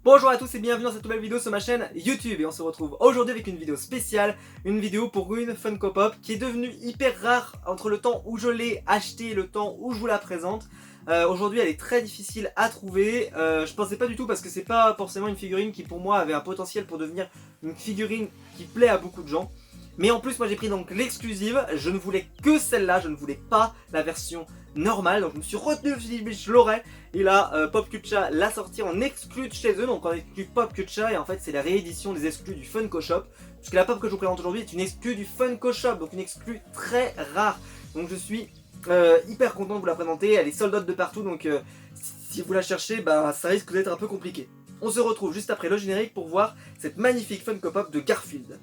Bonjour à tous et bienvenue dans cette nouvelle vidéo sur ma chaîne YouTube et on se retrouve aujourd'hui avec une vidéo spéciale, une vidéo pour une Funko Pop qui est devenue hyper rare entre le temps où je l'ai acheté et le temps où je vous la présente. Aujourd'hui elle est très difficile à trouver, je pensais pas du tout parce que c'est pas forcément une figurine qui pour moi avait un potentiel pour devenir une figurine qui plaît à beaucoup de gens. Mais en plus moi j'ai pris donc l'exclusive, je ne voulais que celle-là, je ne voulais pas la version normale, donc je me suis retenu, je me suis dit je l'aurais. Et là Popcultcha l'a sorti en exclu de chez eux, donc en exclu Popcultcha, et en fait c'est la réédition des exclus du Funko Shop, puisque la pop que je vous présente aujourd'hui est une exclue du Funko Shop, donc une exclue très rare. Donc je suis hyper content de vous la présenter, elle est sold out de partout, donc si vous la cherchez, bah ça risque d'être un peu compliqué. On se retrouve juste après le générique pour voir cette magnifique Funko Pop de Garfield.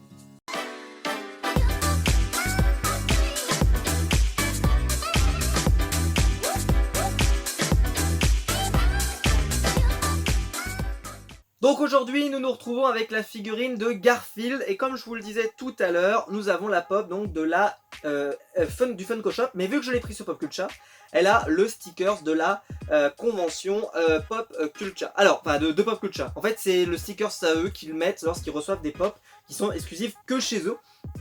Donc aujourd'hui nous nous retrouvons avec la figurine de Garfield et comme je vous le disais tout à l'heure, nous avons la pop donc de la du Funko Shop, mais vu que je l'ai pris sur Popcultcha, elle a le stickers de la convention Popcultcha. Alors, enfin de Popcultcha. En fait c'est le stickers à eux qu'ils mettent lorsqu'ils reçoivent des pop qui sont exclusives que chez eux,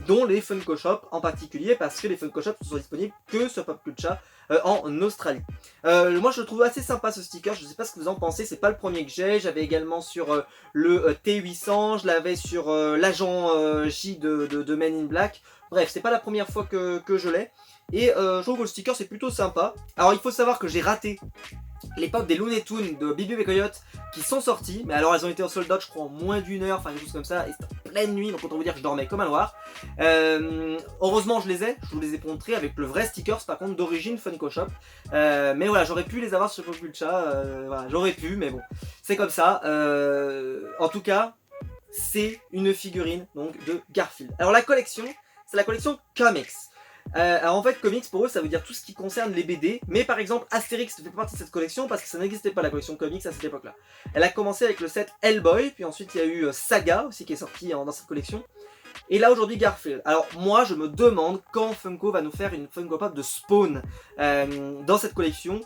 dont les Funko Shop en particulier, parce que les Funko Shop ne sont disponibles que sur Popcultcha en Australie. Moi je le trouve assez sympa ce sticker, je sais pas ce que vous en pensez, c'est pas le premier que j'ai, j'avais également sur le T800, je l'avais sur l'agent J de Men in Black, bref c'est pas la première fois que je l'ai, et je trouve que le sticker c'est plutôt sympa. Alors il faut savoir que j'ai raté les pop des Looney Tunes de Bibi et Coyote qui sont sortis, mais alors elles ont été en sold out je crois en moins d'une heure, enfin quelque chose comme ça, et c'était en pleine nuit, donc autant vous dire que je dormais comme un loir. Heureusement je vous les ai montrés avec le vrai stickers par contre d'origine Funko Shop, mais voilà j'aurais pu les avoir sur Popcultcha, voilà, j'aurais pu, mais bon c'est comme ça. En tout cas c'est une figurine donc de Garfield. Alors la collection, c'est la collection Comics. Alors en fait comics pour eux ça veut dire tout ce qui concerne les BD, mais par exemple Astérix ne fait pas partie de cette collection parce que ça n'existait pas la collection comics à cette époque là. Elle a commencé avec le set Hellboy, puis ensuite il y a eu Saga aussi qui est sorti dans cette collection, et là aujourd'hui Garfield. Alors moi je me demande quand Funko va nous faire une Funko Pop de Spawn dans cette collection.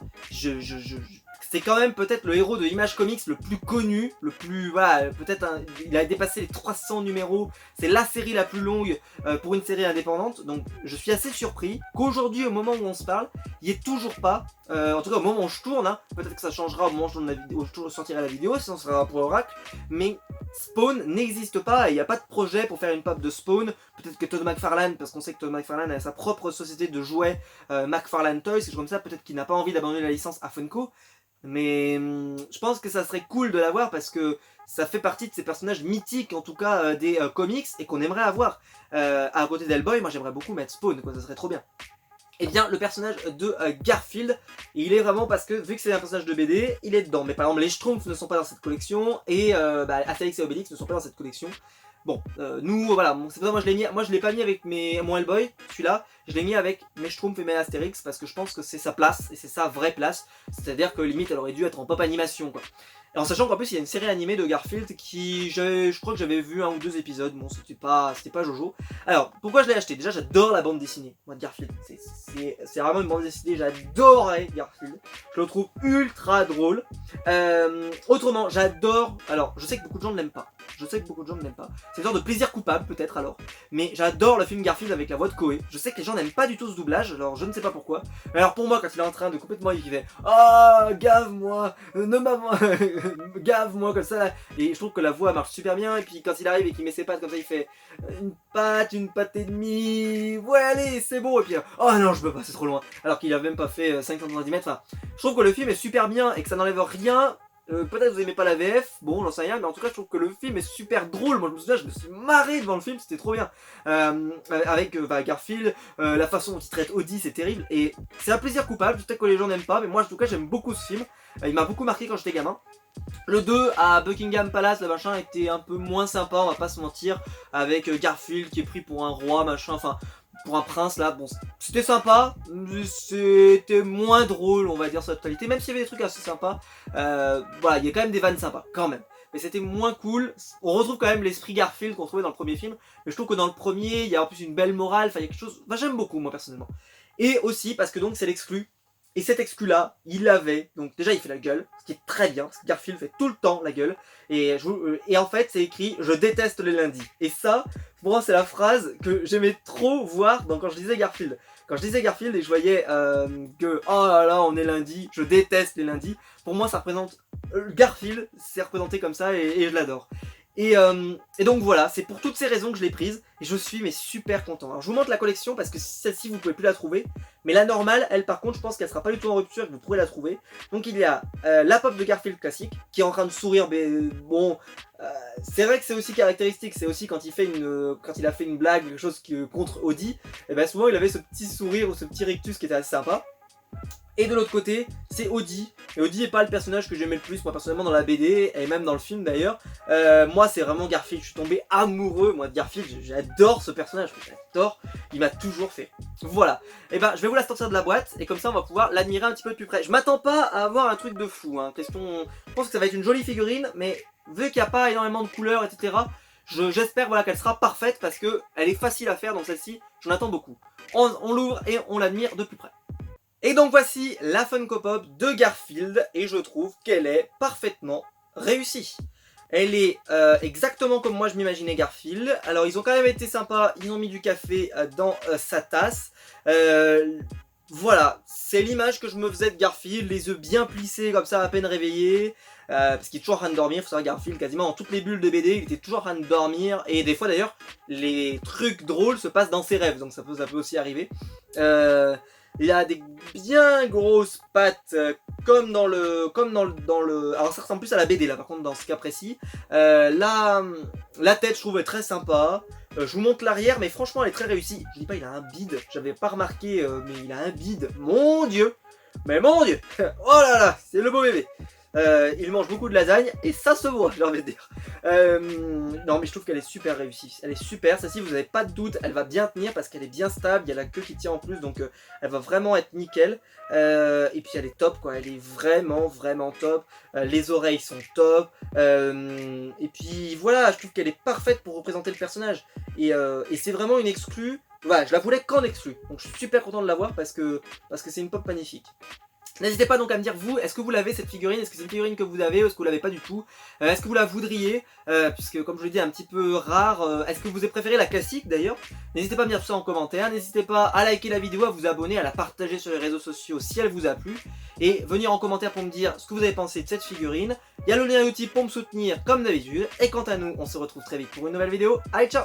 C'est quand même peut-être le héros de Image Comics le plus connu, le plus, voilà, peut-être il a dépassé les 300 numéros, c'est la série la plus longue pour une série indépendante, donc je suis assez surpris qu'aujourd'hui au moment où on se parle, il n'y ait toujours pas, en tout cas au moment où je tourne, hein, peut-être que ça changera au moment où je sortirai la vidéo, sinon ce sera pour Oracle, mais Spawn n'existe pas et il n'y a pas de projet pour faire une pop de Spawn. Peut-être que Todd McFarlane, parce qu'on sait que Todd McFarlane a sa propre société de jouets McFarlane Toys, quelque chose comme ça, peut-être qu'il n'a pas envie d'abandonner la licence à Funko. Mais je pense que ça serait cool de l'avoir parce que ça fait partie de ces personnages mythiques en tout cas des comics et qu'on aimerait avoir. À côté d'Hellboy, moi j'aimerais beaucoup mettre Spawn, quoi, ça serait trop bien. Et bien le personnage de Garfield, il est vraiment parce que vu que c'est un personnage de BD, il est dedans. Mais par exemple les Schtroumpfs ne sont pas dans cette collection et Astérix et Obélix ne sont pas dans cette collection. Bon, nous voilà, c'est pour ça moi je l'ai mis, moi je l'ai pas mis avec mon Hellboy, celui-là, je l'ai mis avec mes Schtroumpfs et mes Astérix parce que je pense que c'est sa place et c'est sa vraie place, c'est-à-dire que limite elle aurait dû être en pop animation quoi. Et en sachant qu'en plus il y a une série animée de Garfield qui, je crois que j'avais vu 1 ou 2 épisodes, bon c'était pas Jojo. Alors pourquoi je l'ai acheté? Déjà j'adore la bande dessinée, moi de Garfield, c'est vraiment une bande dessinée, j'adorais Garfield, je le trouve ultra drôle. Autrement j'adore, alors je sais que beaucoup de gens ne l'aiment pas, c'est une sorte de plaisir coupable peut-être alors, mais j'adore le film Garfield avec la voix de Koé. Je sais que les gens n'aiment pas du tout ce doublage, alors je ne sais pas pourquoi. Alors pour moi quand il est en train de complètement il fait ah gave-moi, ne m'avons gave-moi comme ça, et je trouve que la voix marche super bien, et puis quand il arrive et qu'il met ses pattes comme ça il fait une patte et demie, ouais allez c'est bon, et puis oh non je peux pas c'est trop loin, alors qu'il a même pas fait 50 cm, enfin je trouve que le film est super bien et que ça n'enlève rien. Peut-être vous aimez pas la VF, bon j'en sais rien, mais en tout cas je trouve que le film est super drôle. Moi je me souviens, je me suis marré devant le film, c'était trop bien. Avec Garfield, la façon dont il traite Audie, c'est terrible, et c'est un plaisir coupable, peut-être que les gens n'aiment pas, mais moi en tout cas j'aime beaucoup ce film, il m'a beaucoup marqué quand j'étais gamin. Le 2 à Buckingham Palace, le machin était un peu moins sympa, on va pas se mentir, avec Garfield qui est pris pour un roi, machin, enfin pour un prince là, bon c'était sympa, mais c'était moins drôle on va dire sur la totalité, même s'il y avait des trucs assez sympas, voilà il y a quand même des vannes sympas, quand même. Mais c'était moins cool, on retrouve quand même l'esprit Garfield qu'on trouvait dans le premier film, mais je trouve que dans le premier il y a en plus une belle morale, enfin il y a quelque chose, enfin j'aime beaucoup moi personnellement. Et aussi parce que donc c'est l'exclu, Et cet exclu-là, il l'avait. Donc déjà, il fait la gueule, ce qui est très bien, parce que Garfield fait tout le temps la gueule. Et en fait, c'est écrit « Je déteste les lundis ». Et ça, pour moi, c'est la phrase que j'aimais trop voir quand je disais Garfield. Quand je disais Garfield et je voyais que « Oh là là, on est lundi, je déteste les lundis », pour moi, ça représente... Garfield, c'est représenté comme ça et je l'adore. Et donc voilà, c'est pour toutes ces raisons que je l'ai prise et je suis mais super content. Alors je vous montre la collection parce que celle-ci vous pouvez plus la trouver, mais la normale, elle par contre je pense qu'elle sera pas du tout en rupture et que vous pourrez la trouver. Donc il y a la pop de Garfield classique qui est en train de sourire, mais bon, c'est vrai que c'est aussi caractéristique, c'est aussi quand il a fait une blague, quelque chose contre Audi, et ben souvent il avait ce petit sourire ou ce petit rictus qui était assez sympa. Et de l'autre côté, c'est Audi. Et Audi n'est pas le personnage que j'aimais le plus, moi personnellement dans la BD, et même dans le film d'ailleurs. Moi c'est vraiment Garfield, je suis tombé amoureux moi de Garfield, j'adore ce personnage, j'adore, il m'a toujours fait. Voilà, et ben je vais vous la sortir de la boîte, et comme ça on va pouvoir l'admirer un petit peu de plus près. Je m'attends pas à avoir un truc de fou, hein. Je pense que ça va être une jolie figurine, mais vu qu'il n'y a pas énormément de couleurs, etc., j'espère voilà, qu'elle sera parfaite parce qu'elle est facile à faire, donc celle-ci, j'en attends beaucoup. On l'ouvre et on l'admire de plus près. Et donc voici la Funko Pop de Garfield et je trouve qu'elle est parfaitement réussie. Elle est exactement comme moi je m'imaginais Garfield. Alors ils ont quand même été sympas, ils ont mis du café dans sa tasse. Voilà, c'est l'image que je me faisais de Garfield, les yeux bien plissés comme ça à peine réveillés. Parce qu'il est toujours en train de dormir, faut savoir Garfield, quasiment dans toutes les bulles de BD, il était toujours en train de dormir. Et des fois d'ailleurs, les trucs drôles se passent dans ses rêves, donc ça peut aussi arriver. Il a des bien grosses pattes, comme dans le... Alors ça ressemble plus à la BD là par contre dans ce cas précis. La tête je trouve est très sympa. Je vous montre l'arrière mais franchement elle est très réussie. Je dis pas il a un bide, j'avais pas remarqué mais il a un bide. Mon dieu. Mais mon dieu. Oh là là, c'est le beau bébé. Il mange beaucoup de lasagne et ça se voit, j'ai envie de dire. Non mais je trouve qu'elle est super réussie, elle est super, celle-ci vous n'avez pas de doute, elle va bien tenir parce qu'elle est bien stable, il y a la queue qui tient en plus donc elle va vraiment être nickel. Et puis elle est top quoi, elle est vraiment top, les oreilles sont top, et puis voilà, je trouve qu'elle est parfaite pour représenter le personnage. Et c'est vraiment une exclue, voilà, je la voulais qu'en exclue, donc je suis super content de l'avoir parce que c'est une pop magnifique. N'hésitez pas donc à me dire vous, est-ce que vous l'avez cette figurine, est-ce que c'est une figurine que vous avez ou est-ce que vous l'avez pas du tout, est-ce que vous la voudriez, puisque comme je l'ai dit un petit peu rare, est-ce que vous avez préféré la classique d'ailleurs. N'hésitez pas à me dire tout ça en commentaire, n'hésitez pas à liker la vidéo, à vous abonner, à la partager sur les réseaux sociaux si elle vous a plu, et venir en commentaire pour me dire ce que vous avez pensé de cette figurine. Il y a le lien Utip pour me soutenir comme d'habitude, et quant à nous, on se retrouve très vite pour une nouvelle vidéo, allez ciao.